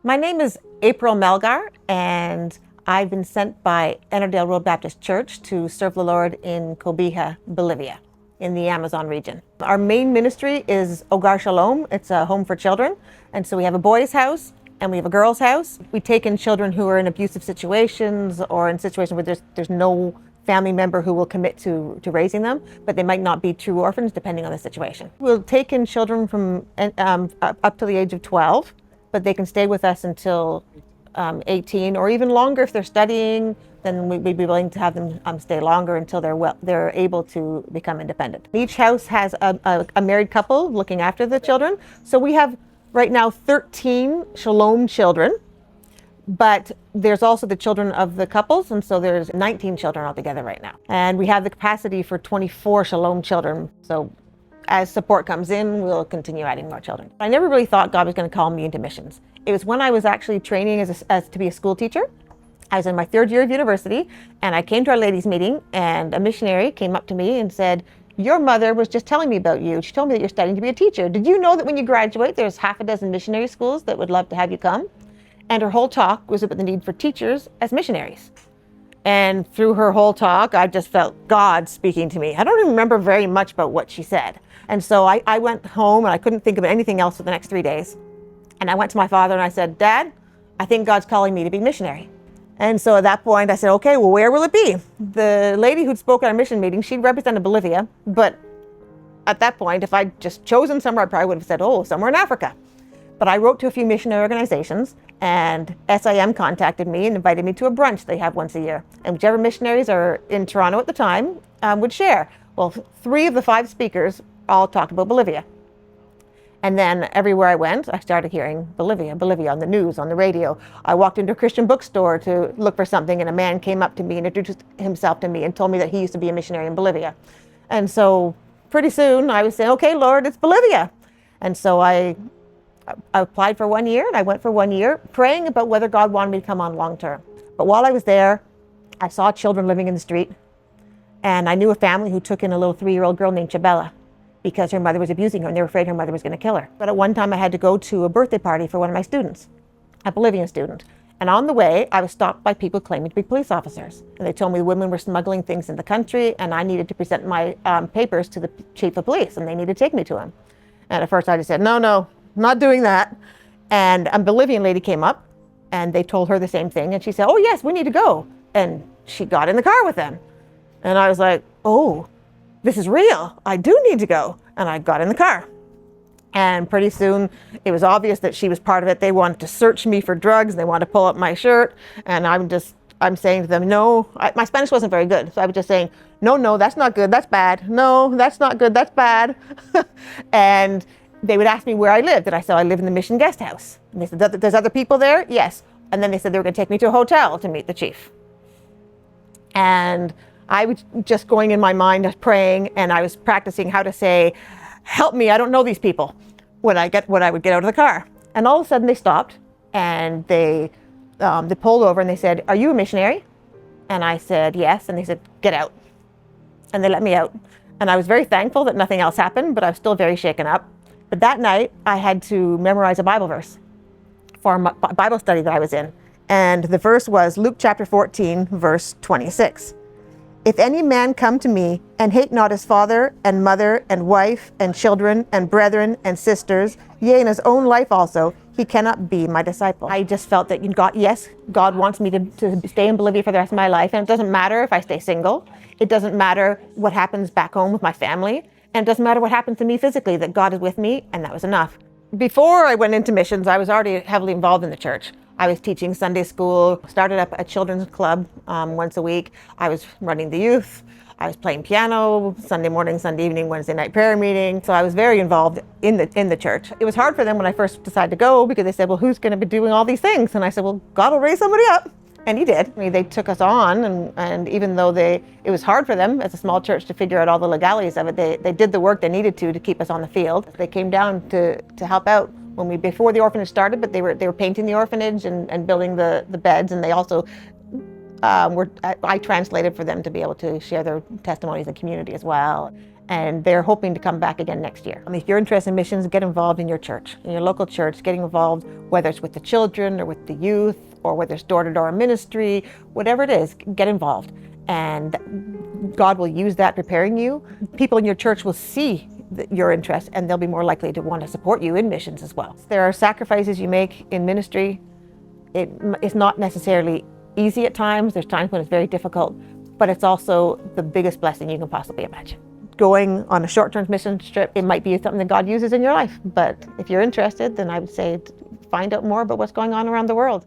My name is April Melgar, and I've been sent by Enerdale Road Baptist Church to serve the Lord in Cobija, Bolivia, in the Amazon region. Our main ministry is Hogar Shalom. It's a home for children. And so we have a boys' house and we have a girls' house. We take in children who are in abusive situations or in situations where there's no family member who will commit to raising them, but they might not be true orphans depending on the situation. We'll take in children from up to the age of 12, but they can stay with us until 18 or even longer if they're studying. Then we'd be willing to have them stay longer until they're able to become independent. Each house has a married couple looking after the children. So we have right now 13 Shalom children, but there's also the children of the couples, and so there's 19 children altogether right now. And we have the capacity for 24 Shalom children. So as support comes in, we'll continue adding more children. I never really thought God was going to call me into missions. It was when I was actually training as to be a school teacher. I was in my third year of university, and I came to our ladies' meeting, and a missionary came up to me and said, "Your mother was just telling me about you. She told me that you're studying to be a teacher. Did you know that when you graduate, there's half a dozen missionary schools that would love to have you come?" And her whole talk was about the need for teachers as missionaries. And through her whole talk, I just felt God speaking to me. I don't even remember very much about what she said. And so I went home and I couldn't think of anything else for the next 3 days. And I went to my father and I said, "Dad, I think God's calling me to be missionary." And so at that point I said, "Okay, well, where will it be?" The lady who'd spoken at our mission meeting, she represented Bolivia. But at that point, if I'd just chosen somewhere, I probably would have said, "Oh, somewhere in Africa." But I wrote to a few missionary organizations, and SIM contacted me and invited me to a brunch they have once a year. And whichever missionaries are in Toronto at the time would share. Well, 3 of the 5 speakers all talked about Bolivia. And then everywhere I went, I started hearing Bolivia on the news, on the radio. I walked into a Christian bookstore to look for something, and a man came up to me and introduced himself to me and told me that he used to be a missionary in Bolivia. And so pretty soon I was saying, "Okay, Lord, it's Bolivia." And so I applied for 1 year, and I went for 1 year, praying about whether God wanted me to come on long term. But while I was there, I saw children living in the street, and I knew a family who took in a little 3-year-old girl named Chabela because her mother was abusing her, and they were afraid her mother was going to kill her. But at one time I had to go to a birthday party for one of my students, a Bolivian student. And on the way, I was stopped by people claiming to be police officers. And they told me the women were smuggling things in the country, and I needed to present my papers to the chief of police, and they needed to take me to him. And at first I just said, no, not doing that. And a Bolivian lady came up and they told her the same thing. And she said, "Oh yes, we need to go." And she got in the car with them. And I was like, "Oh, this is real. I do need to go." And I got in the car. And pretty soon it was obvious that she was part of it. They wanted to search me for drugs, and they wanted to pull up my shirt. And I'm saying to them, "No," my Spanish wasn't very good. So I was just saying, no, that's not good. That's bad. No, that's not good. That's bad. And they would ask me where I lived, and I said, "I live in the mission guest house." And they said, "There's other people there?" "Yes." And then they said they were going to take me to a hotel to meet the chief. And I was just going in my mind, praying, and I was practicing how to say, "Help me, I don't know these people," when I would get out of the car. And all of a sudden they stopped, and they pulled over, and they said, "Are you a missionary?" And I said, "Yes." And they said, "Get out." And they let me out. And I was very thankful that nothing else happened, but I was still very shaken up. But that night, I had to memorize a Bible verse for a Bible study that I was in. And the verse was Luke chapter 14, verse 26. "If any man come to me and hate not his father and mother and wife and children and brethren and sisters, yea, and his own life also, he cannot be my disciple." I just felt that God wants me to stay in Bolivia for the rest of my life. And it doesn't matter if I stay single. It doesn't matter what happens back home with my family. And it doesn't matter what happens to me physically, that God is with me, and that was enough. Before I went into missions, I was already heavily involved in the church. I was teaching Sunday school, started up a children's club once a week. I was running the youth. I was playing piano Sunday morning, Sunday evening, Wednesday night prayer meeting. So I was very involved in the church. It was hard for them when I first decided to go, because they said, "Well, who's going to be doing all these things?" And I said, "Well, God will raise somebody up." And he did. I mean, they took us on, and even though it was hard for them as a small church to figure out all the legalities of it, they did the work they needed to keep us on the field. They came down to help out before the orphanage started, but they were painting the orphanage and building the beds, and they also I translated for them to be able to share their testimonies in the community as well. and they're hoping to come back again next year. If you're interested in missions, get involved in your church, in your local church, getting involved, whether it's with the children or with the youth, or whether it's door-to-door ministry, whatever it is, get involved. And God will use that preparing you. People in your church will see your interest, and they'll be more likely to want to support you in missions as well. There are sacrifices you make in ministry. It's not necessarily easy at times. There's times when it's very difficult, but it's also the biggest blessing you can possibly imagine. Going on a short-term mission trip, it might be something that God uses in your life, but if you're interested, then I would say find out more about what's going on around the world.